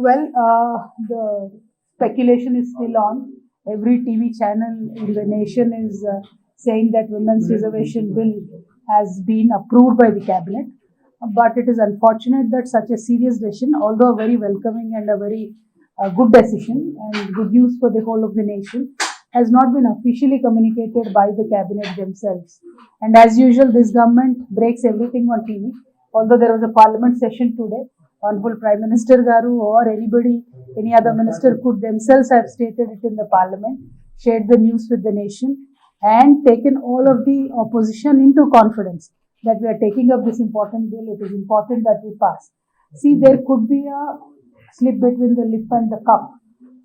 Well, the speculation is still on. Every TV channel in the nation is saying that women's reservation bill has been approved by the cabinet. But it is unfortunate that such a serious decision, although a very welcoming and a very good decision and good news for the whole of the nation, has not been officially communicated by the cabinet themselves. And as usual, this government breaks everything on TV. Although there was a parliament session today, Honorable Prime Minister Garu or anybody, any other minister could themselves have stated it in the parliament, shared the news with the nation, and taken all of the opposition into confidence that we are taking up this important bill. It is important that we pass. See, there could be a slip between the lip and the cup.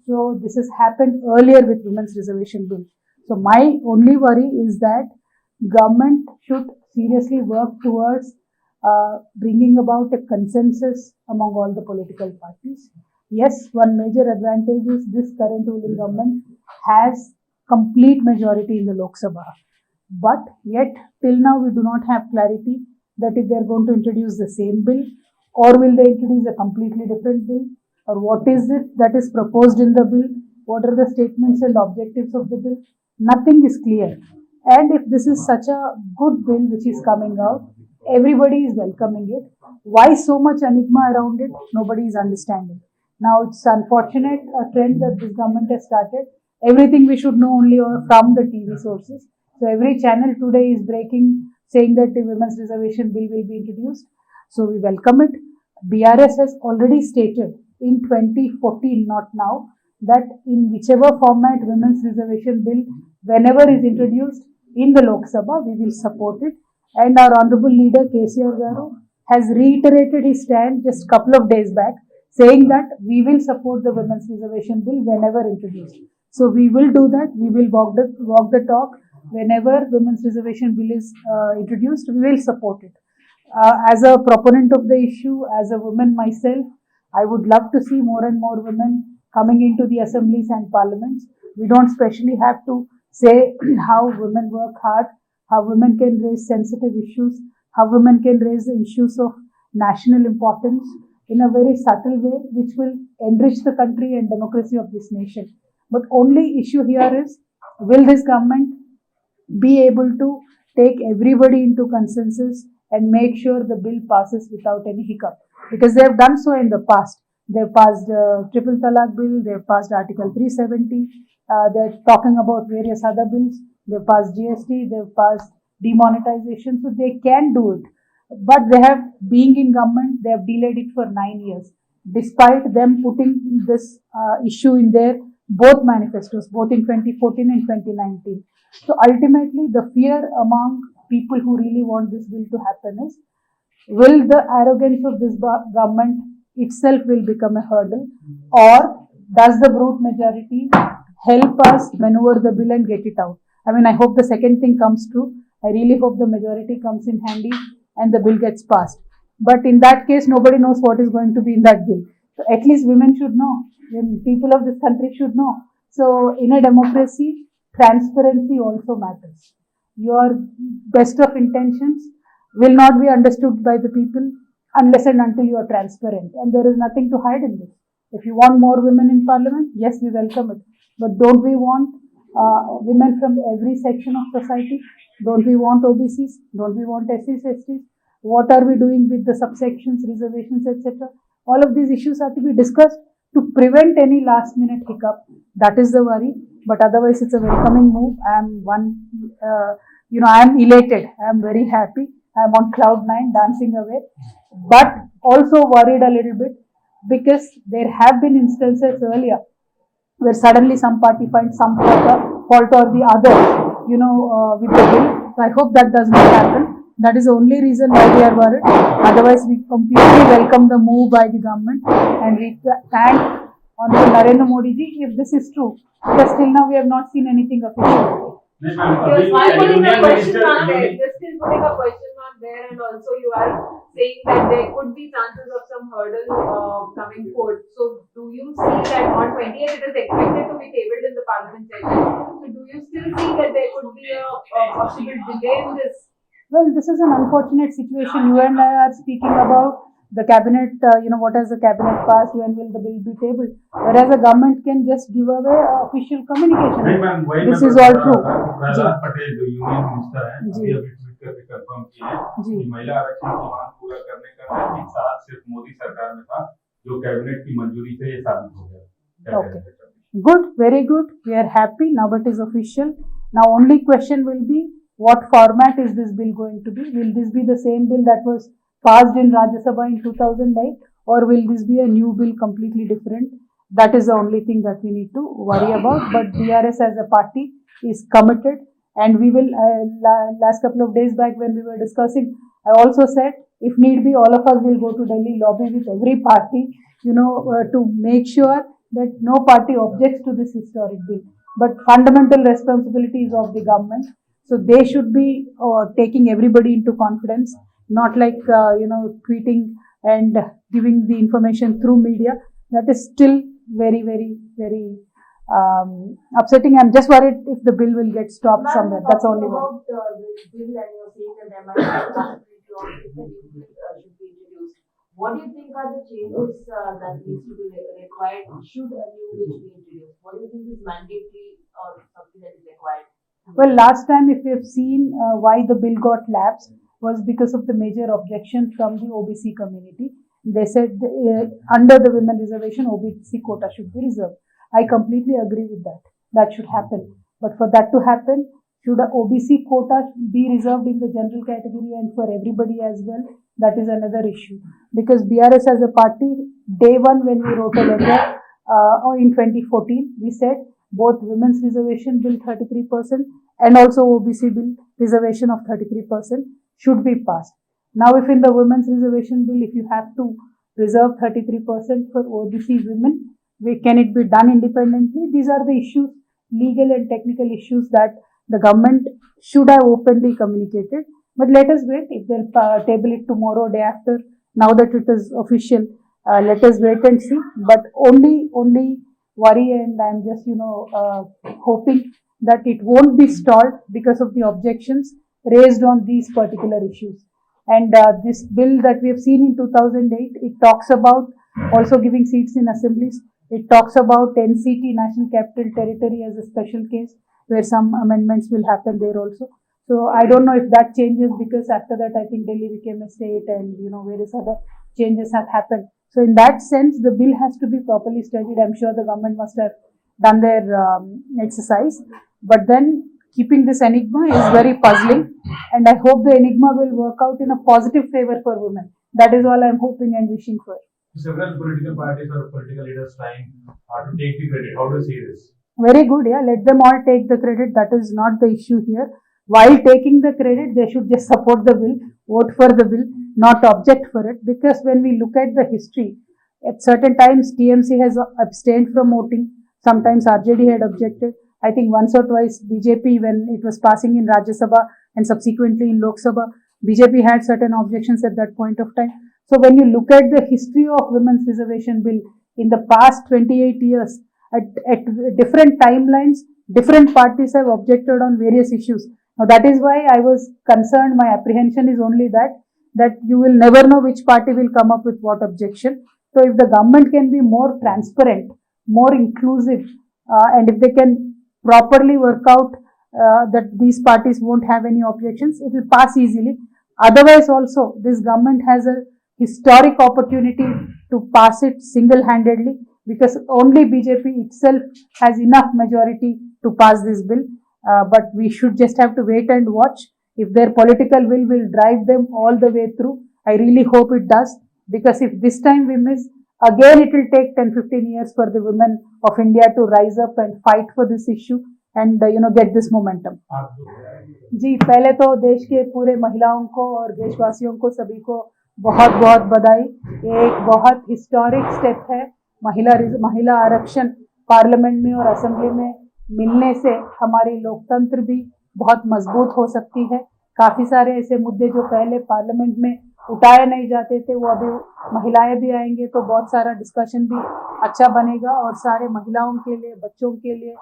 So this has happened earlier with women's reservation bill. So my only worry is that government should seriously work towards bringing about a consensus among all the political parties. Yes, one major advantage is this current ruling government has complete majority in the Lok Sabha. But yet, till now, we do not have clarity that if they are going to introduce the same bill or will they introduce a completely different bill, or what is it that is proposed in the bill, what are the statements and objectives of the bill. Nothing is clear. And if this is such a good bill which is coming out, everybody is welcoming it. Why so much enigma around it? Nobody is understanding. Now, it's unfortunate a trend that this government has started. Everything we should know only from the TV sources. So every channel today is breaking, saying that the women's reservation bill will be introduced. So we welcome it. BRS has already stated in 2014, not now, that in whichever format women's reservation bill, whenever is introduced in the Lok Sabha, we will support it. And our honorable leader KCR Garu has reiterated his stand just a couple of days back, saying that we will support the women's reservation bill whenever introduced. So we will do that. We will walk the talk. Whenever women's reservation bill is introduced, we will support it. As a proponent of the issue, as a woman myself, I would love to see more and more women coming into the assemblies and parliaments. We don't specially have to say how women work hard, how women can raise sensitive issues, how women can raise the issues of national importance in a very subtle way, which will enrich the country and democracy of this nation. But only issue here is, will this government be able to take everybody into consensus and make sure the bill passes without any hiccup? Because they have done so in the past. They've passed Triple Talaq bill, they've passed Article 370, they're talking about various other bills, they've passed GST, they've passed demonetization, so they can do it. But they have, being in government, they have delayed it for 9 years, despite them putting this issue in their both manifestos, both in 2014 and 2019. So ultimately, the fear among people who really want this bill to happen is, will the arrogance of this government itself will become a hurdle, or does the brute majority help us maneuver the bill and get it out? I mean, I hope the second thing comes true. I really hope the majority comes in handy and the bill gets passed. But in that case, nobody knows what is going to be in that bill. So at least women should know. People of this country should know. So in a democracy, transparency also matters. Your best of intentions will not be understood by the people unless and until you are transparent. And there is nothing to hide in this. If you want more women in parliament, yes, we welcome it. But don't we want women from every section of society? Don't we want OBCs? Don't we want SCs, STs? What are we doing with the subsections, reservations, etc.? All of these issues have to be discussed to prevent any last minute hiccup. That is the worry. But otherwise, it's a welcoming move. I am elated. I am very happy. I am on cloud 9, dancing away. But also worried a little bit, because there have been instances earlier where suddenly some party finds some fault or the other, with the bill. So I hope that does not happen. That is the only reason why we are worried. Otherwise, we completely welcome the move by the government, and we thank Honorable Narendra Modi ji if this is true. Because till now we have not seen anything official. You're still putting a question mark there. You're still putting a question mark there, and also you are saying that there could be chances of some hurdle coming forth. So, do you see that on 28th it is expected to be tabled in the parliament session? So, do you still see that there could be a possible delay in this? Well, this is an unfortunate situation. You and I are speaking about the cabinet, what has the cabinet passed, when will the bill be tabled? Whereas the government can just give away official communication. This is all true. Prahlad Patel जो union minister हैं, जी। अभी tweet करके confirm किए हैं जी। कि महिला आरक्षण की मांग पूरा करने का नैतिक साथ सिर्फ मोदी सरकार में था, जो कैबिनेट की मंजूरी से ये साबित हो गया। Okay. Good, very good. We are happy. Now it is official. Now only question will be, what format is this bill going to be? Will this be the same bill that was passed in Rajya Sabha in 2008, or will this be a new bill completely different? That is the only thing that we need to worry about. But DRS as a party is committed, and we will, last couple of days back when we were discussing, I also said, if need be, all of us will go to Delhi, lobby with every party, to make sure that no party objects to this historic bill. But fundamental responsibility is of the government. So they should be taking everybody into confidence, not like, tweeting and giving the information through media. That is still very, very, very upsetting. I'm just worried if the bill will get stopped somewhere. That's only one. About this bill, and you're saying that there might be a possibility of if a new bill should be introduced. What do you think are the changes that needs to be required should a new bill be introduced? What do you think is mandatory or something that is required? Well, last time, if you have seen why the bill got lapsed, was because of the major objection from the OBC community. They said under the women reservation, OBC quota should be reserved. I completely agree with that. That should happen. But for that to happen, should a OBC quota be reserved in the general category and for everybody as well? That is another issue. Because BRS as a party, day one when we wrote a letter in 2014, we said both women's reservation bill 33% and also OBC bill reservation of 33% should be passed. Now, if in the women's reservation bill, if you have to reserve 33% for OBC women, can it be done independently? These are the issues, legal and technical issues that the government should have openly communicated. But let us wait. If they'll table it tomorrow, day after, now that it is official, let us wait and see. But only worry, and I'm just, hoping that it won't be stalled because of the objections raised on these particular issues. And this bill that we have seen in 2008, it talks about also giving seats in assemblies. It talks about NCT, National Capital Territory, as a special case where some amendments will happen there also. So I don't know if that changes, because after that I think Delhi became a state and various other changes have happened. So in that sense, the bill has to be properly studied. I'm sure the government must have done their exercise. But then keeping this enigma is very puzzling, and I hope the enigma will work out in a positive favor for women. That is all I'm hoping and wishing for. Several political parties or political leaders trying to take the credit. How do you see this? Very good, yeah. Let them all take the credit. That is not the issue here. While taking the credit, they should just support the bill, vote for the bill, not object for it. Because when we look at the history, at certain times TMC has abstained from voting. Sometimes RJD had objected. I think once or twice BJP, when it was passing in Rajya Sabha and subsequently in Lok Sabha, BJP had certain objections at that point of time. So when you look at the history of women's reservation bill in the past 28 years, at different timelines, different parties have objected on various issues. Now that is why I was concerned. My apprehension is only that you will never know which party will come up with what objection. So if the government can be more transparent, more inclusive, and if they can properly work out that these parties won't have any objections, it will pass easily. Otherwise also, this government has a historic opportunity to pass it single-handedly, because only BJP itself has enough majority to pass this bill. But we should just have to wait and watch. If their political will drive them all the way through. I really hope it does, because if this time we miss, again it will take 10-15 years for the women of India to rise up and fight for this issue and get this momentum. जी, पहले तो देश के पूरे महिलाओं को और देशवासियों को सभी को बहुत बहुत बधाई। एक बहुत हिस्टोरिक स्टेप है। महिला आरक्षण पार्लियामेंट में और असेंबली में मिलने से हमारी लोकतंत्र भी बहुत मजबूत हो सकती है। काफी सारे ऐसे मुद्दे जो पहले पार्लियामेंट में उठाए नहीं जाते थे, वो अभी महिलाएं भी आएंगे तो बहुत सारा डिस्कशन भी अच्छा बनेगा, और सारे महिलाओं के लिए, बच्चों के लिए,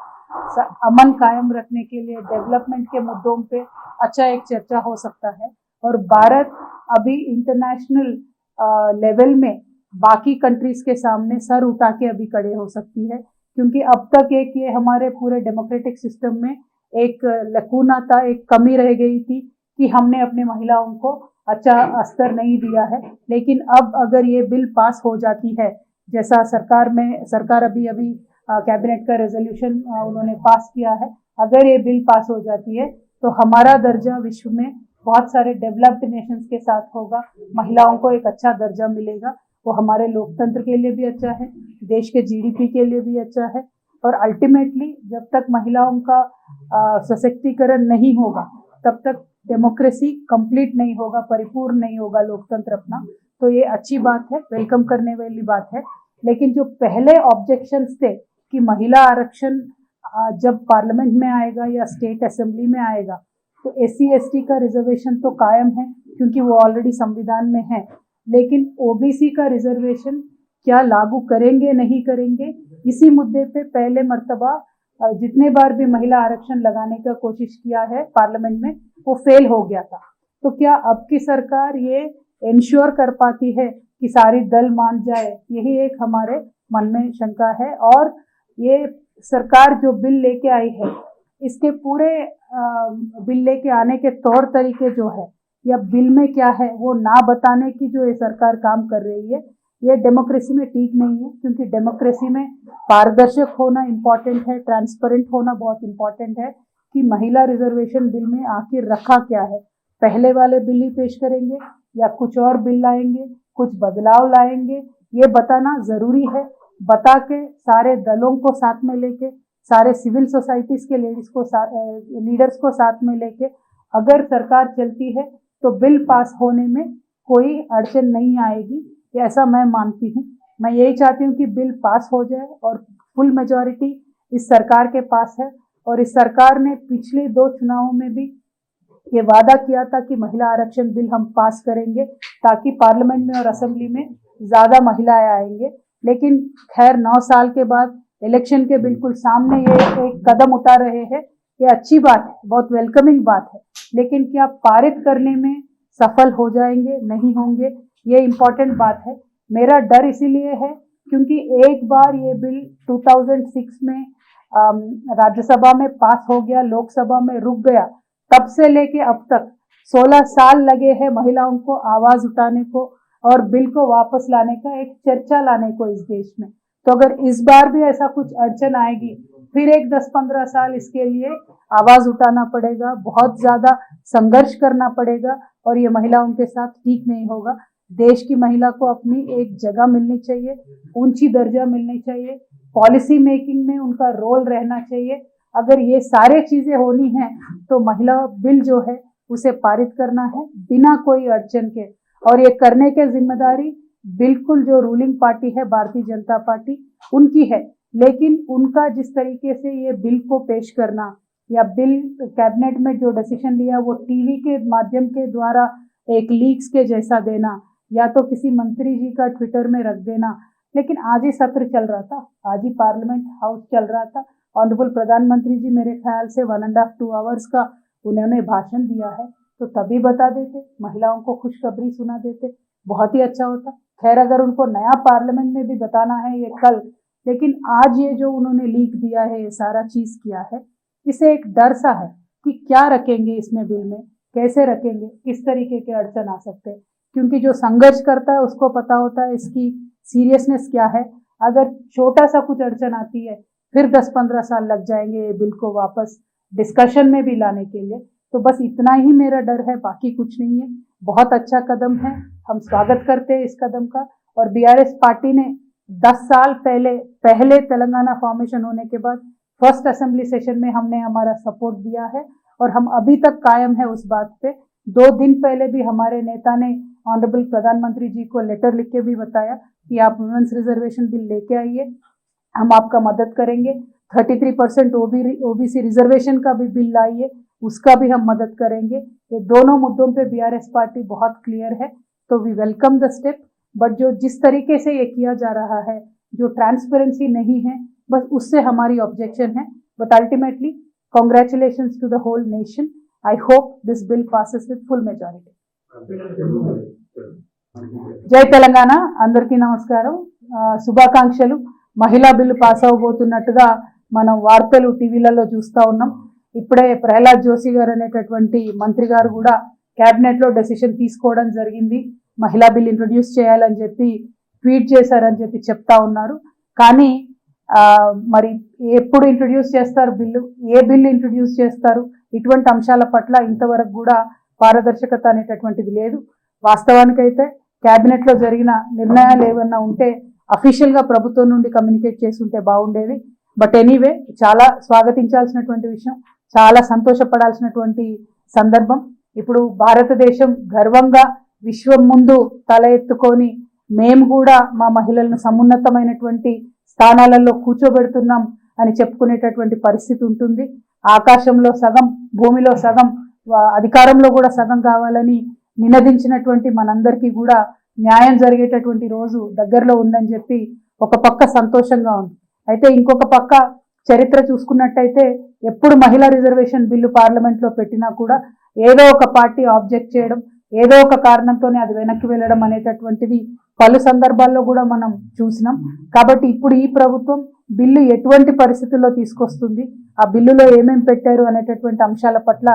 अमन कायम रखने के लिए, डेवलपमेंट के मुद्दों पे अच्छा एक चर्चा हो सकता है। और भारत अभी इंटरनेशनल लेवल में बाकी कंट्रीज के सामने सर उठा के अभी खड़े हो सकती है, क्योंकि अब तक एक ये हमारे पूरे डेमोक्रेटिक सिस्टम में एक लकूना था, एक कमी रह गई थी कि हमने अपने महिलाओं को अच्छा स्तर नहीं दिया है। लेकिन अब अगर ये बिल पास हो जाती है, जैसा सरकार अभी कैबिनेट का रेजोल्यूशन उन्होंने पास किया है, अगर ये बिल पास हो जाती है तो हमारा दर्जा विश्व में बहुत सारे डेवलप्ड नेशंस के साथ होगा, महिलाओं को एक अच्छा दर्जा मिलेगा, वो हमारे लोकतंत्र के लिए भी अच्छा है, देश के जीडीपी के लिए भी अच्छा है। और अल्टीमेटली जब तक महिलाओं का सशक्तिकरण नहीं होगा तब तक डेमोक्रेसी कंप्लीट नहीं होगा, परिपूर्ण नहीं होगा लोकतंत्र अपना। तो ये अच्छी बात है, वेलकम करने वाली बात है। लेकिन जो पहले ऑब्जेक्शंस थे कि महिला आरक्षण जब पार्लियामेंट में आएगा या स्टेट असेंबली में आएगा तो SC/ST का रिजर्वेशन तो कायम है क्योंकि वो ऑलरेडी संविधान में है, लेकिन OBC का रिजर्वेशन क्या लागू करेंगे नहीं करेंगे, इसी मुद्दे पे पहले मर्तबा जितने बार भी महिला आरक्षण लगाने का कोशिश किया है पार्लियामेंट में वो फेल हो गया था। तो क्या अब की सरकार ये इंश्योर कर पाती है कि सारी दल मान जाए, यही एक हमारे मन में शंका है। और ये सरकार जो बिल लेके आई है, इसके पूरे बिल लेके आने के तौर तरीके जो है या बिल में क्या है वो ना बताने की जो ये सरकार काम कर रही है, ये डेमोक्रेसी में ठीक नहीं है। क्योंकि डेमोक्रेसी में पारदर्शक होना इम्पॉर्टेंट है, ट्रांसपेरेंट होना बहुत इम्पॉर्टेंट है कि महिला रिजर्वेशन बिल में आखिर रखा क्या है, पहले वाले बिल ही पेश करेंगे या कुछ और बिल लाएंगे, कुछ बदलाव लाएंगे, ये बताना जरूरी है। बता के सारे दलों को साथ में लेके, सारे सिविल सोसाइटीज के लीडर्स को साथ में लेके अगर सरकार चलती है तो बिल पास होने में कोई अड़चन नहीं आएगी, ऐसा मैं मानती हूँ। मैं यही चाहती हूँ कि बिल पास हो जाए और फुल मेजॉरिटी इस सरकार के पास है। और इस सरकार ने पिछले 2 चुनावों में भी ये वादा किया था कि महिला आरक्षण बिल हम पास करेंगे ताकि पार्लियामेंट में और असेंबली में ज्यादा महिलाएं आएंगे। लेकिन खैर 9 साल के बाद इलेक्शन के बिल्कुल सामने ये एक कदम उठा रहे हैं, ये अच्छी बात है, बहुत वेलकमिंग बात है। लेकिन क्या पारित करने में सफल हो जाएंगे, नहीं होंगे, ये इम्पोर्टेंट बात है। मेरा डर इसीलिए है क्योंकि एक बार ये बिल 2006 में राज्यसभा में पास हो गया, लोकसभा में रुक गया, तब से लेके अब तक 16 साल लगे हैं महिलाओं को आवाज उठाने को और बिल को वापस लाने का, एक चर्चा लाने को इस देश में। तो अगर इस बार भी ऐसा कुछ अड़चन आएगी, फिर एक 10-15 साल इसके लिए आवाज उठाना पड़ेगा, बहुत ज्यादा संघर्ष करना पड़ेगा और ये महिलाओं के साथ ठीक नहीं होगा। देश की महिला को अपनी एक जगह मिलनी चाहिए, ऊंची दर्जा मिलनी चाहिए, पॉलिसी मेकिंग में उनका रोल रहना चाहिए। अगर ये सारे चीजें होनी है तो महिला बिल जो है उसे पारित करना है बिना कोई अड़चन के। और ये करने की जिम्मेदारी बिल्कुल जो रूलिंग पार्टी है भारतीय जनता पार्टी उनकी है। लेकिन उनका जिस तरीके से ये बिल को पेश करना या बिल कैबिनेट में जो डिसीजन लिया वो टीवी के माध्यम के द्वारा एक लीक्स के जैसा देना या तो किसी मंत्री जी का ट्विटर में रख देना। लेकिन आज ही सत्र चल रहा था, आज ही पार्लियामेंट हाउस चल रहा था, ऑनरेबल प्रधानमंत्री जी मेरे ख्याल से 1.5-2 आवर्स का उन्होंने भाषण दिया है, तो तभी बता देते, महिलाओं को खुशखबरी सुना देते, बहुत ही अच्छा होता। खैर अगर उनको नया पार्लियामेंट में भी बताना है ये कल, लेकिन आज ये जो उन्होंने लीक दिया है, ये सारा चीज किया है, इसे एक डर सा है कि क्या रखेंगे इसमें बिल में, कैसे रखेंगे, किस तरीके के अड़चन आ सकते हैं। क्योंकि जो संघर्ष करता है उसको पता होता है इसकी सीरियसनेस क्या है। अगर छोटा सा कुछ अड़चन आती है फिर 10-15 साल लग जाएंगे ये बिल को वापस डिस्कशन में भी लाने के लिए। तो बस इतना ही मेरा डर है, बाकी कुछ नहीं है। बहुत अच्छा कदम है, हम स्वागत करते हैं इस कदम का। और BRS पार्टी ने 10 साल पहले तेलंगाना फॉर्मेशन होने के बाद फर्स्ट असेंबली सेशन में हमने हमारा सपोर्ट दिया है और हम अभी तक कायम है उस बात पे। 2 दिन पहले भी हमारे नेता ने ऑनरेबल प्रधानमंत्री जी को लेटर लिख के भी बताया कि आप वुमेन्स रिजर्वेशन बिल लेके आइए, हम आपका मदद करेंगे। 33% OBC रिजर्वेशन का भी बिल लाइए, उसका भी हम मदद करेंगे। ये दोनों मुद्दों पे BRS पार्टी बहुत क्लियर है, तो we welcome the step. But जो जिस तरीके से ये किया जा रहा है, जो ट्रांसपेरेंसी नहीं है, बस उससे हमारी ऑब्जेक्शन है। But ultimately congratulations to the whole nation. I hope this bill passes with full majority. జై తెలంగాణ అందరికీ నమస్కారం. శుభాకాంక్షలు. మహిళా బిల్లు పాస్ అవబోతున్నట్టుగా మనం వార్తలు టీవీలలో చూస్తూ ఉన్నాం. ఇప్పుడే ప్రహ్లాద్ జోషి గారు అనేటటువంటి మంత్రి గారు కూడా క్యాబినెట్లో డెసిషన్ తీసుకోవడం జరిగింది. మహిళా బిల్ ఇంట్రొడ్యూస్ చేయాలని చెప్పి ట్వీట్ చేశారని చెప్పి చెప్తా ఉన్నారు. కానీ మరి ఎప్పుడు ఇంట్రొడ్యూస్ చేస్తారు బిల్లు, ఏ బిల్లు ఇంట్రొడ్యూస్ చేస్తారు, ఇటువంటి అంశాల పట్ల ఇంతవరకు కూడా పారదర్శకత అనేటటువంటిది లేదు. వాస్తవానికైతే క్యాబినెట్లో జరిగిన నిర్ణయాలు ఏమన్నా ఉంటే అఫీషియల్గా ప్రభుత్వం నుండి కమ్యూనికేట్ చేసి ఉంటే బాగుండేది. బట్ ఎనీవే, చాలా స్వాగతించాల్సినటువంటి విషయం, చాలా సంతోషపడాల్సినటువంటి సందర్భం. ఇప్పుడు భారతదేశం గర్వంగా విశ్వం ముందు తల ఎత్తుకొని మేము కూడా మా మహిళలను సమున్నతమైనటువంటి స్థానాలలో కూర్చోబెడుతున్నాం అని చెప్పుకునేటటువంటి పరిస్థితి ఉంటుంది. ఆకాశంలో సగం, భూమిలో సగం, అధికారంలో కూడా సగం కావాలని నినదించినటువంటి మనందరికీ కూడా న్యాయం జరిగేటటువంటి రోజు దగ్గరలో ఉందని చెప్పి ఒక పక్క సంతోషంగా ఉంది. అయితే ఇంకొక పక్క చరిత్ర చూసుకున్నట్టయితే ఎప్పుడు మహిళా రిజర్వేషన్ బిల్లు పార్లమెంట్లో పెట్టినా కూడా ఏదో ఒక పార్టీ ఆబ్జెక్ట్ చేయడం, ఏదో ఒక కారణంతోనే అది వెనక్కి వెళ్ళడం అనేటటువంటిది పలు సందర్భాల్లో కూడా మనం చూసినాం. కాబట్టి ఇప్పుడు ఈ ప్రభుత్వం బిల్లు ఎటువంటి పరిస్థితుల్లో తీసుకొస్తుంది, ఆ బిల్లులో ఏమేమి పెట్టారు అనేటటువంటి అంశాల పట్ల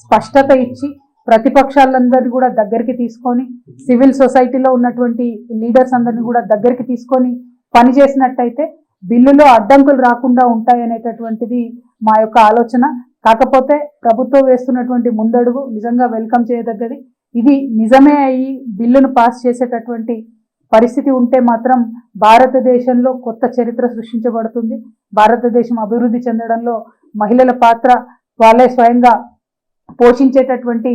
స్పష్టత ఇచ్చి ప్రతిపక్షాలందరినీ కూడా దగ్గరికి తీసుకొని, సివిల్ సొసైటీలో ఉన్నటువంటి లీడర్స్ అందరినీ కూడా దగ్గరికి తీసుకొని పనిచేసినట్టయితే బిల్లులో అడ్డంకులు రాకుండా ఉంటాయనేటటువంటిది మా యొక్క ఆలోచన. కాకపోతే ప్రభుత్వం వేస్తున్నటువంటి ముందడుగు నిజంగా వెల్కమ్ చేయదగ్గది. ఇది నిజమే అయ్యి బిల్లును పాస్ చేసేటటువంటి పరిస్థితి ఉంటే మాత్రం భారతదేశంలో కొత్త చరిత్ర సృష్టించబడుతుంది. భారతదేశం అభివృద్ధి చెందడంలో మహిళల పాత్ర వాళ్ళే స్వయంగా పోషించేటటువంటి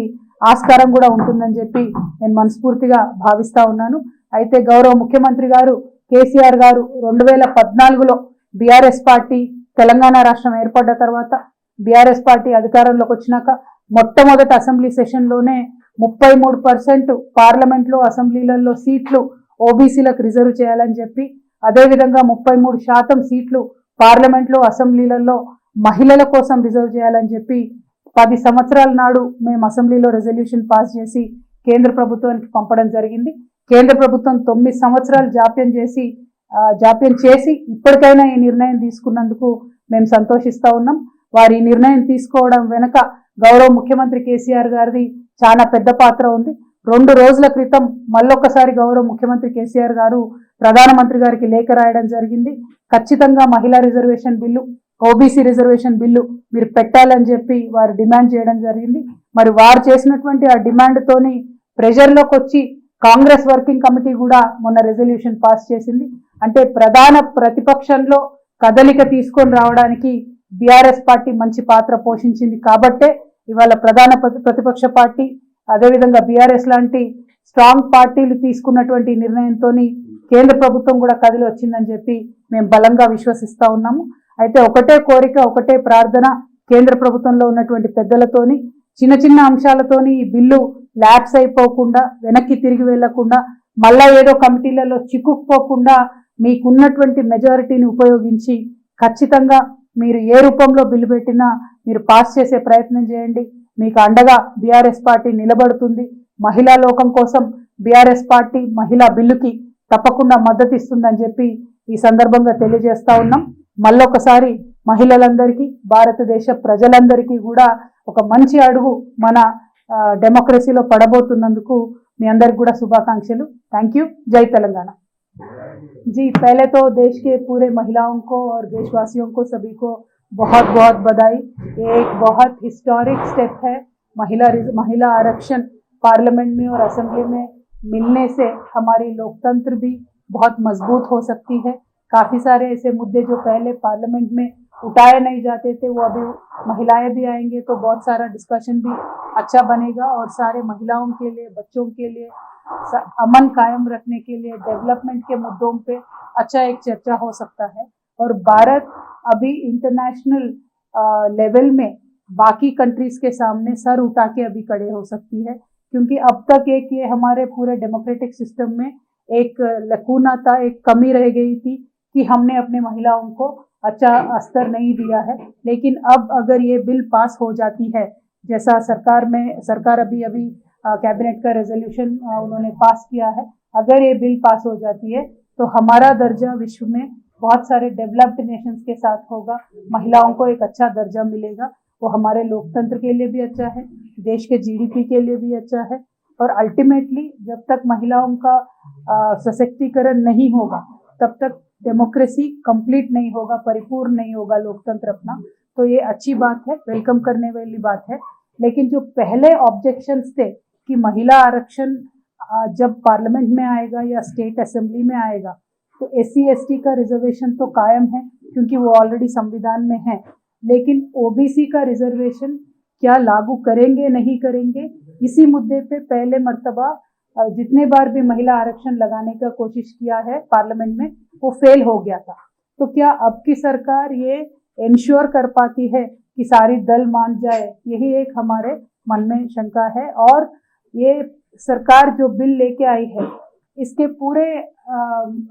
ఆస్కారం కూడా ఉంటుందని చెప్పి నేను మనస్ఫూర్తిగా భావిస్తా ఉన్నాను. అయితే గౌరవ ముఖ్యమంత్రి గారు కేసీఆర్ గారు 2014లో బీఆర్ఎస్ పార్టీ తెలంగాణ రాష్ట్రం ఏర్పడ్డ తర్వాత బీఆర్ఎస్ పార్టీ అధికారంలోకి వచ్చినాక మొట్టమొదటి అసెంబ్లీ సెషన్లోనే 33% పార్లమెంట్లో అసెంబ్లీలలో సీట్లు ఓబీసీలకు రిజర్వ్ చేయాలని చెప్పి, అదేవిధంగా 33% సీట్లు పార్లమెంట్లో అసెంబ్లీలలో మహిళల కోసం రిజర్వ్ చేయాలని చెప్పి 10 సంవత్సరాల నాడు మేము అసెంబ్లీలో రెజల్యూషన్ పాస్ చేసి కేంద్ర ప్రభుత్వానికి పంపడం జరిగింది. కేంద్ర ప్రభుత్వం 9 సంవత్సరాలు జాప్యం చేసి ఇప్పటికైనా ఈ నిర్ణయం తీసుకున్నందుకు మేము సంతోషిస్తూ ఉన్నాం. వారి నిర్ణయం తీసుకోవడం వెనుక గౌరవ ముఖ్యమంత్రి కేసీఆర్ గారిది చాలా పెద్ద పాత్ర ఉంది. 2 రోజుల క్రితం మళ్ళొక్కసారి గౌరవ ముఖ్యమంత్రి కేసీఆర్ గారు ప్రధానమంత్రి గారికి లేఖ రాయడం జరిగింది. ఖచ్చితంగా మహిళా reservation bill, OBC reservation bill మీరు పెట్టాలని చెప్పి వారు డిమాండ్ చేయడం జరిగింది. మరి వారు చేసినటువంటి ఆ డిమాండ్తోని ప్రెషర్లోకి వచ్చి కాంగ్రెస్ వర్కింగ్ కమిటీ కూడా మొన్న రెజల్యూషన్ పాస్ చేసింది. అంటే ప్రధాన ప్రతిపక్షంలో కదలిక తీసుకొని రావడానికి బీఆర్ఎస్ పార్టీ మంచి పాత్ర పోషించింది. కాబట్టే ఇవాళ ప్రధాన ప్రతిపక్ష పార్టీ, అదేవిధంగా బీఆర్ఎస్ లాంటి స్ట్రాంగ్ పార్టీలు తీసుకున్నటువంటి నిర్ణయంతో కేంద్ర ప్రభుత్వం కూడా కదిలి వచ్చిందని చెప్పి మేము బలంగా విశ్వసిస్తూ ఉన్నాము. అయితే ఒకటే కోరిక, ఒకటే ప్రార్థన, కేంద్ర ప్రభుత్వంలో ఉన్నటువంటి పెద్దలతోని చిన్న చిన్న అంశాలతోని ఈ బిల్లు ల్యాప్స్ అయిపోకుండా, వెనక్కి తిరిగి వెళ్లకుండా, మళ్ళా ఏదో కమిటీలలో చిక్కుకుపోకుండా మీకున్నటువంటి మెజారిటీని ఉపయోగించి ఖచ్చితంగా మీరు ఏ రూపంలో బిల్లు పెట్టినా మీరు పాస్ చేసే ప్రయత్నం చేయండి. మీకు అండగా బీఆర్ఎస్ పార్టీ నిలబడుతుంది. మహిళా లోకం కోసం బీఆర్ఎస్ పార్టీ మహిళా బిల్లుకి తప్పకుండా మద్దతు ఇస్తుందని చెప్పి ఈ సందర్భంగా తెలియజేస్తా ఉన్నాం. మళ్ళొకసారి మహిళలందరికీ, భారతదేశ ప్రజలందరికీ కూడా ఒక మంచి అడుగు మన డెమోక్రసీలో పడబోతున్నందుకు మీ అందరికి కూడా శుభాకాంక్షలు. Thank you. జై తెలంగాణ. जी, पहले तो देश के पूरे महिलाओं को और देशवासियों को सभी को बहुत बहुत बधाई. ये एक बहुत हिस्टोरिक स्टेप है. महिला आरक्षण पार्लियामेंट में और असेंबली में मिलने से हमारी लोकतंत्र भी बहुत मजबूत हो सकती है. काफ़ी सारे ऐसे मुद्दे जो पहले पार्लियामेंट में उठाए नहीं जाते थे, वो अभी महिलाएं भी आएंगे तो बहुत सारा डिस्कशन भी अच्छा बनेगा और सारे महिलाओं के लिए, बच्चों के लिए, अमन कायम रखने के लिए, डेवलपमेंट के मुद्दों पे अच्छा एक चर्चा हो सकता है. और भारत अभी इंटरनेशनल लेवल में बाकी कंट्रीज के सामने सर उठा के अभी खड़े हो सकती है, क्योंकि अब तक एक ये हमारे पूरे डेमोक्रेटिक सिस्टम में एक लकूना था, एक कमी रह गई थी कि हमने अपने महिलाओं को अच्छा स्तर नहीं दिया है. लेकिन अब अगर ये बिल पास हो जाती है, जैसा सरकार अभी कैबिनेट का रेजोल्यूशन उन्होंने पास किया है। अगर ये बिल पास हो जाती है तो हमारा दर्जा विश्व में बहुत सारे डेवलप्ड नेशंस के साथ होगा, महिलाओं को एक अच्छा दर्जा मिलेगा, वो हमारे लोकतंत्र के लिए भी अच्छा है, देश के जीडीपी के लिए भी अच्छा है। और अल्टीमेटली जब तक महिलाओं का सशक्तिकरण नहीं होगा तब तक डेमोक्रेसी कंप्लीट नहीं होगा, परिपूर्ण नहीं होगा लोकतंत्र अपना। तो ये अच्छी बात है, वेलकम करने वाली बात है। लेकिन जो पहले ऑब्जेक्शंस थे कि महिला आरक्षण जब पार्लियामेंट में आएगा या स्टेट असेंबली में आएगा तो SC ST का रिजर्वेशन तो कायम है क्योंकि वो ऑलरेडी संविधान में है, लेकिन OBC का रिजर्वेशन क्या लागू करेंगे नहीं करेंगे, इसी मुद्दे पे पहले मर्तबा जितने बार भी महिला आरक्षण लगाने का कोशिश किया है पार्लियामेंट में वो फेल हो गया था। तो क्या अब की सरकार ये इंश्योर कर पाती है कि सारी दल मान जाए, यही एक हमारे मन में शंका है। और ये सरकार जो बिल लेके आई है इसके पूरे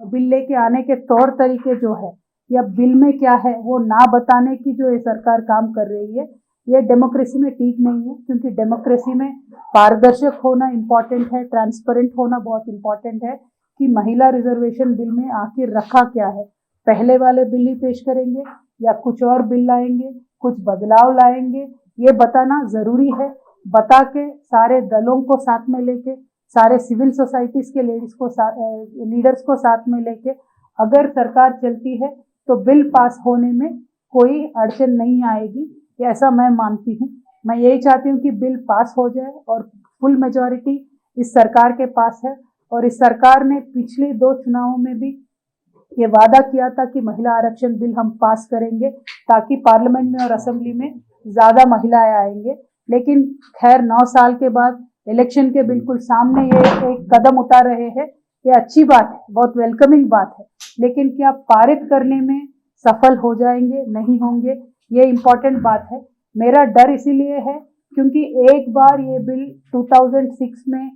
बिल लेके आने के तौर तरीके जो है या बिल में क्या है वो ना बताने की जो ये सरकार काम कर रही है, ये डेमोक्रेसी में ठीक नहीं है। क्योंकि डेमोक्रेसी में पारदर्शक होना इम्पॉर्टेंट है, ट्रांसपेरेंट होना बहुत इम्पॉर्टेंट है कि महिला रिजर्वेशन बिल में आखिर रखा क्या है, पहले वाले बिल ही पेश करेंगे या कुछ और बिल लाएंगे, कुछ बदलाव लाएंगे, ये बताना जरूरी है। बता के सारे दलों को साथ में लेके, सारे सिविल सोसाइटीज के लीडर्स को साथ में लेके अगर सरकार चलती है तो बिल पास होने में कोई अड़चन नहीं आएगी, ऐसा मैं मानती हूँ। मैं यही चाहती हूँ कि बिल पास हो जाए और फुल मेजॉरिटी इस सरकार के पास है। और इस सरकार ने पिछले 2 चुनावों में भी ये वादा किया था कि महिला आरक्षण बिल हम पास करेंगे ताकि पार्लियामेंट में और असेंबली में ज्यादा महिलाएं आएंगे। लेकिन खैर 9 साल के बाद इलेक्शन के बिल्कुल सामने ये एक कदम उठा रहे हैं, ये अच्छी बात है, बहुत वेलकमिंग बात है। लेकिन क्या पारित करने में सफल हो जाएंगे नहीं होंगे, ये इम्पोर्टेंट बात है। मेरा डर इसीलिए है क्योंकि एक बार ये बिल 2006 में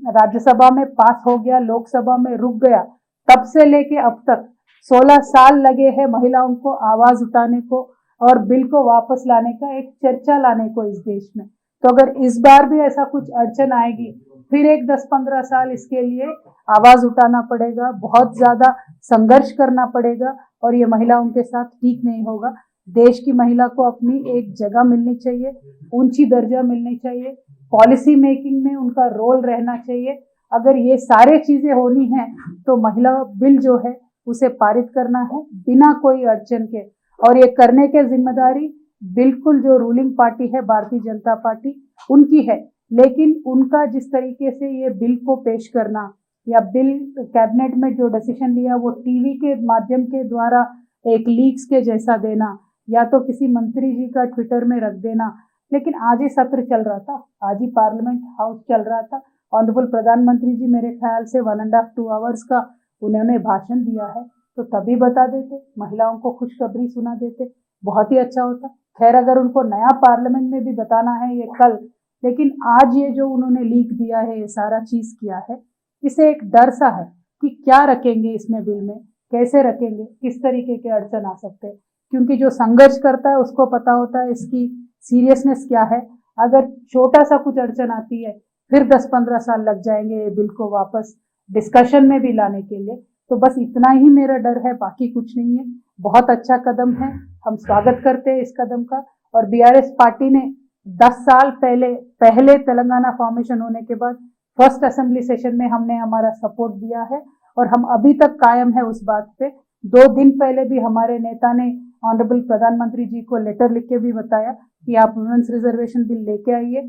राज्यसभा में पास हो गया, लोकसभा में रुक गया, तब से लेके अब तक 16 साल लगे हैं महिलाओं को आवाज उठाने को और बिल को वापस लाने का, एक चर्चा लाने को इस देश में। तो अगर इस बार भी ऐसा कुछ अड़चन आएगी फिर एक 10-15 साल इसके लिए आवाज उठाना पड़ेगा, बहुत ज्यादा संघर्ष करना पड़ेगा और ये महिलाओं के साथ ठीक नहीं होगा। देश की महिला को अपनी एक जगह मिलनी चाहिए, ऊंची दर्जा मिलनी चाहिए, पॉलिसी मेकिंग में उनका रोल रहना चाहिए। अगर ये सारे चीजें होनी है तो महिला बिल जो है उसे पारित करना है बिना कोई अड़चन के। और ये करने के जिम्मेदारी बिल्कुल जो रूलिंग पार्टी है भारतीय जनता पार्टी उनकी है। लेकिन उनका जिस तरीके से ये बिल को पेश करना या बिल कैबिनेट में जो डिसीजन लिया वो टीवी के माध्यम के द्वारा एक लीक्स के जैसा देना या तो किसी मंत्री जी का ट्विटर में रख देना। लेकिन आज ही सत्र चल रहा था, आज ही पार्लियामेंट हाउस चल रहा था, ऑनरेबल प्रधानमंत्री जी मेरे ख्याल से 1.5-2 आवर्स का उन्होंने भाषण दिया है, तो तभी बता देते, महिलाओं को खुशखबरी सुना देते, बहुत ही अच्छा होता। खैर अगर उनको नया पार्लियामेंट में भी बताना है ये कल, लेकिन आज ये जो उन्होंने लीक दिया है, ये सारा चीज किया है, इसे एक डर सा है कि क्या रखेंगे इसमें बिल में, कैसे रखेंगे, किस तरीके के अड़चन आ सकते हैं। क्योंकि जो संघर्ष करता है उसको पता होता है इसकी सीरियसनेस क्या है। अगर छोटा सा कुछ अड़चन आती है फिर 10-15 साल लग जाएंगे ये बिल को वापस डिस्कशन में भी लाने के लिए। तो बस इतना ही मेरा डर है, बाकी कुछ नहीं है। बहुत अच्छा कदम है, हम स्वागत करते हैं इस कदम का। और BRS पार्टी ने 10 साल पहले तेलंगाना फॉर्मेशन होने के बाद फर्स्ट असेंबली सेशन में हमने हमारा सपोर्ट दिया है और हम अभी तक कायम है उस बात पे। 2 दिन पहले भी हमारे नेता ने ऑनरेबल प्रधानमंत्री जी को लेटर लिख के भी बताया कि आप वुमेन्स रिजर्वेशन बिल लेके आइए,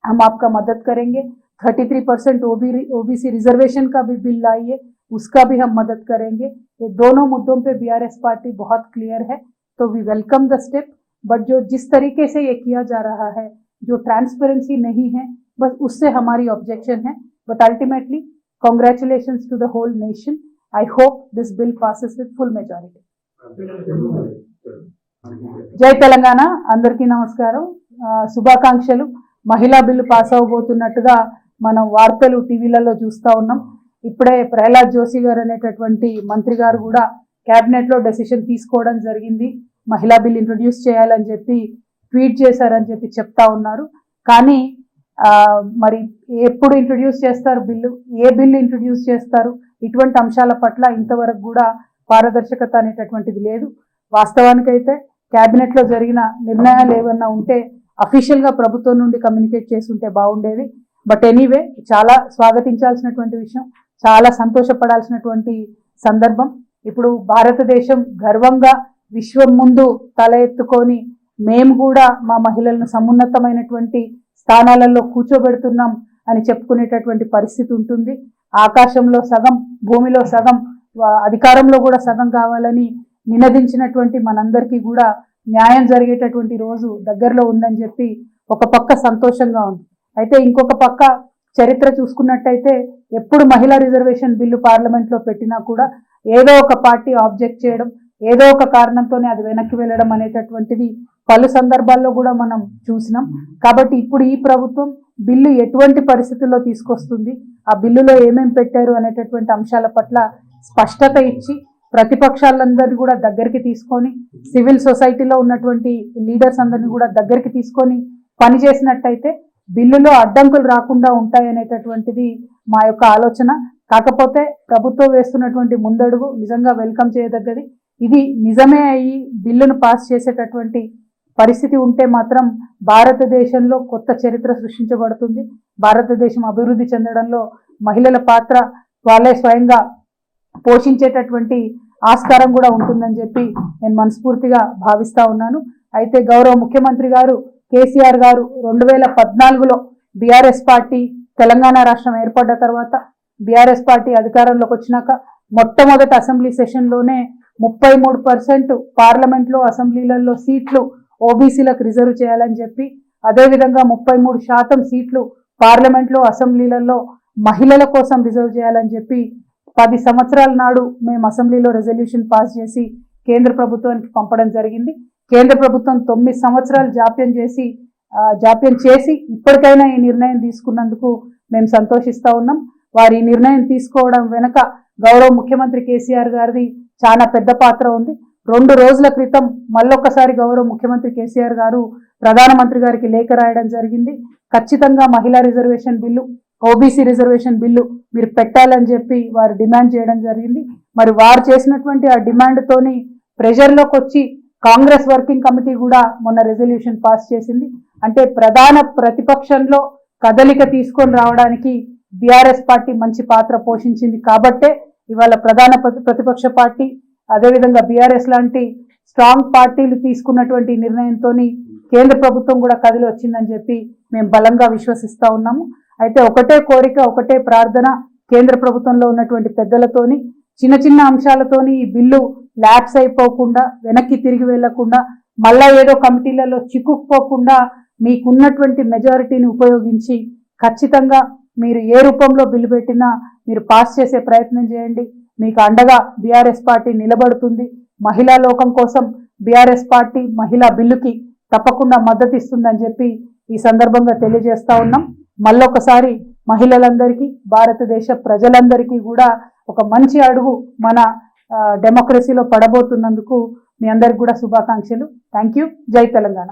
हम आपका मदद करेंगे। 33% OBC रिजर्वेशन का भी बिल लाइए, उसका भी हम मदद करेंगे। ये दोनों मुद्दों पे BRS पार्टी बहुत क्लियर है, तो we welcome the step. But जो जिस तरीके से ये किया जा रहा है, जो ट्रांसपेरेंसी नहीं है, बस उससे हमारी ऑब्जेक्शन है। But ultimately congratulations to the whole nation. I hope this bill passes with full majority. జై తెలంగాణ, అందరికీ నమస్కారం, శుభాకాంక్షలు. మహిళా బిల్లు పాస్ అవబోతున్నట్టుగా మనం వార్తలు టీవీలలో చూస్తూ ఉన్నాం. ఇప్పుడే ప్రహ్లాద్ జోషి గారు అనేటటువంటి మంత్రి గారు కూడా క్యాబినెట్ లో డెసిషన్ తీసుకోవడం జరిగింది, మహిళా బిల్ ఇంట్రొడ్యూస్ చేయాలని చెప్పి ట్వీట్ చేశారని చెప్పి చెప్తా ఉన్నారు. కానీ మరి ఎప్పుడు ఇంట్రడ్యూస్ చేస్తారు బిల్లు, ఏ బిల్లు ఇంట్రడ్యూస్ చేస్తారు, ఇటువంటి అంశాల పట్ల ఇంతవరకు కూడా పారదర్శకత అనేటటువంటిది లేదు. వాస్తవానికైతే క్యాబినెట్లో జరిగిన నిర్ణయాలు ఏమన్నా ఉంటే అఫీషియల్గా ప్రభుత్వం నుండి కమ్యూనికేట్ చేసి ఉంటే బాగుండేది. బట్ ఎనీవే, చాలా స్వాగతించాల్సినటువంటి విషయం, చాలా సంతోషపడాల్సినటువంటి సందర్భం. ఇప్పుడు భారతదేశం గర్వంగా విశ్వం ముందు తల ఎత్తుకొని మేము కూడా మా మహిళలను సమున్నతమైనటువంటి స్థానాలలో కూర్చోబెడుతున్నాం అని చెప్పుకునేటటువంటి పరిస్థితి ఉంటుంది. ఆకాశంలో సగం, భూమిలో సగం, అధికారంలో కూడా సగం కావాలని నినదించినటువంటి మనందరికీ కూడా న్యాయం జరిగేటటువంటి రోజు దగ్గరలో ఉందని చెప్పి ఒక పక్క సంతోషంగా ఉంది. అయితే ఇంకొక పక్క చరిత్ర చూసుకున్నట్టయితే ఎప్పుడు మహిళా రిజర్వేషన్ బిల్లు పార్లమెంట్లో పెట్టినా కూడా ఏదో ఒక పార్టీ ఆబ్జెక్ట్ చేయడం, ఏదో ఒక కారణంతోనే అది వెనక్కి వెళ్ళడం అనేటటువంటిది పలు సందర్భాల్లో కూడా మనం చూసినాం. కాబట్టి ఇప్పుడు ఈ ప్రభుత్వం బిల్లు ఎటువంటి పరిస్థితుల్లో తీసుకొస్తుంది, ఆ బిల్లులో ఏమేమి పెట్టారు అనేటటువంటి అంశాల పట్ల స్పష్టత ఇచ్చి ప్రతిపక్షాలందరినీ కూడా దగ్గరికి తీసుకొని, సివిల్ సొసైటీలో ఉన్నటువంటి లీడర్స్ అందరినీ కూడా దగ్గరికి తీసుకొని పనిచేసినట్టయితే బిల్లులో అడ్డంకులు రాకుండా ఉంటాయనేటటువంటిది మా యొక్క ఆలోచన. కాకపోతే ప్రభుత్వం వేస్తున్నటువంటి ముందడుగు నిజంగా వెల్కమ్ చేయదగ్గది. ఇది నిజమే అయ్యి బిల్లును పాస్ చేసేటటువంటి పరిస్థితి ఉంటే మాత్రం భారతదేశంలో కొత్త చరిత్ర సృష్టించబడుతుంది. భారతదేశం అభివృద్ధి చెందడంలో మహిళల పాత్ర వాళ్ళే స్వయంగా పోషించేటటువంటి ఆస్కారం కూడా ఉంటుందని చెప్పి నేను మనస్ఫూర్తిగా భావిస్తా ఉన్నాను. అయితే గౌరవ ముఖ్యమంత్రి గారు కేసీఆర్ గారు 2014లో బీఆర్ఎస్ పార్టీ తెలంగాణ రాష్ట్రం ఏర్పడ్డ తర్వాత బీఆర్ఎస్ పార్టీ అధికారంలోకి వచ్చినాక మొట్టమొదటి అసెంబ్లీ సెషన్లోనే 33% పార్లమెంట్లో అసెంబ్లీలలో సీట్లు ఓబీసీలకు రిజర్వ్ చేయాలని చెప్పి, అదేవిధంగా 33% సీట్లు పార్లమెంట్లో అసెంబ్లీలలో మహిళల కోసం రిజర్వ్ చేయాలని చెప్పి 10 సంవత్సరాల నాడు మేము అసెంబ్లీలో రెజల్యూషన్ పాస్ చేసి కేంద్ర ప్రభుత్వానికి పంపడం జరిగింది. కేంద్ర ప్రభుత్వం 9 సంవత్సరాలు జాప్యం చేసి ఇప్పటికైనా ఈ నిర్ణయం తీసుకున్నందుకు మేము సంతోషిస్తూ ఉన్నాం. వారి నిర్ణయం తీసుకోవడం వెనుక గౌరవ ముఖ్యమంత్రి కేసీఆర్ గారిది చాలా పెద్ద పాత్ర ఉంది. 2 రోజుల క్రితం మళ్ళొక్కసారి గౌరవ ముఖ్యమంత్రి కేసీఆర్ గారు ప్రధానమంత్రి గారికి లేఖ రాయడం జరిగింది. ఖచ్చితంగా మహిళా reservation bill, OBC reservation bill మీరు పెట్టాలని చెప్పి వారు డిమాండ్ చేయడం జరిగింది. మరి వారు చేసినటువంటి ఆ డిమాండ్తోని ప్రెషర్లోకి వచ్చి కాంగ్రెస్ వర్కింగ్ కమిటీ కూడా మొన్న రెజల్యూషన్ పాస్ చేసింది. అంటే ప్రధాన ప్రతిపక్షంలో కదలిక తీసుకొని రావడానికి బీఆర్ఎస్ పార్టీ మంచి పాత్ర పోషించింది కాబట్టే ఇవాళ ప్రధాన ప్రతిపక్ష పార్టీ, అదేవిధంగా బీఆర్ఎస్ లాంటి స్ట్రాంగ్ పార్టీలు తీసుకున్నటువంటి నిర్ణయంతో కేంద్ర ప్రభుత్వం కూడా కదిలి వచ్చిందని చెప్పి మేము బలంగా విశ్వసిస్తూ ఉన్నాము. అయితే ఒకటే కోరిక, ఒకటే ప్రార్థన, కేంద్ర ప్రభుత్వంలో ఉన్నటువంటి పెద్దలతోని చిన్న చిన్న అంశాలతోని ఈ బిల్లు ల్యాప్స్ అయిపోకుండా, వెనక్కి తిరిగి వెళ్లకుండా, మళ్ళా ఏదో కమిటీలలో చిక్కుకుపోకుండా మీకున్నటువంటి మెజారిటీని ఉపయోగించి ఖచ్చితంగా మీరు ఏ రూపంలో బిల్లు పెట్టినా మీరు పాస్ చేసే ప్రయత్నం చేయండి. మీకు అండగా బీఆర్ఎస్ పార్టీ నిలబడుతుంది. మహిళా లోకం కోసం బీఆర్ఎస్ పార్టీ మహిళా బిల్లుకి తప్పకుండా మద్దతు ఇస్తుందని చెప్పి ఈ సందర్భంగా తెలియజేస్తా ఉన్నాం. మళ్ళొకసారి మహిళలందరికీ, భారతదేశ ప్రజలందరికీ కూడా ఒక మంచి అడుగు మన డెమోక్రసీలో పడబోతున్నందుకు మీ అందరికి కూడా శుభాకాంక్షలు. Thank you. జై తెలంగాణ.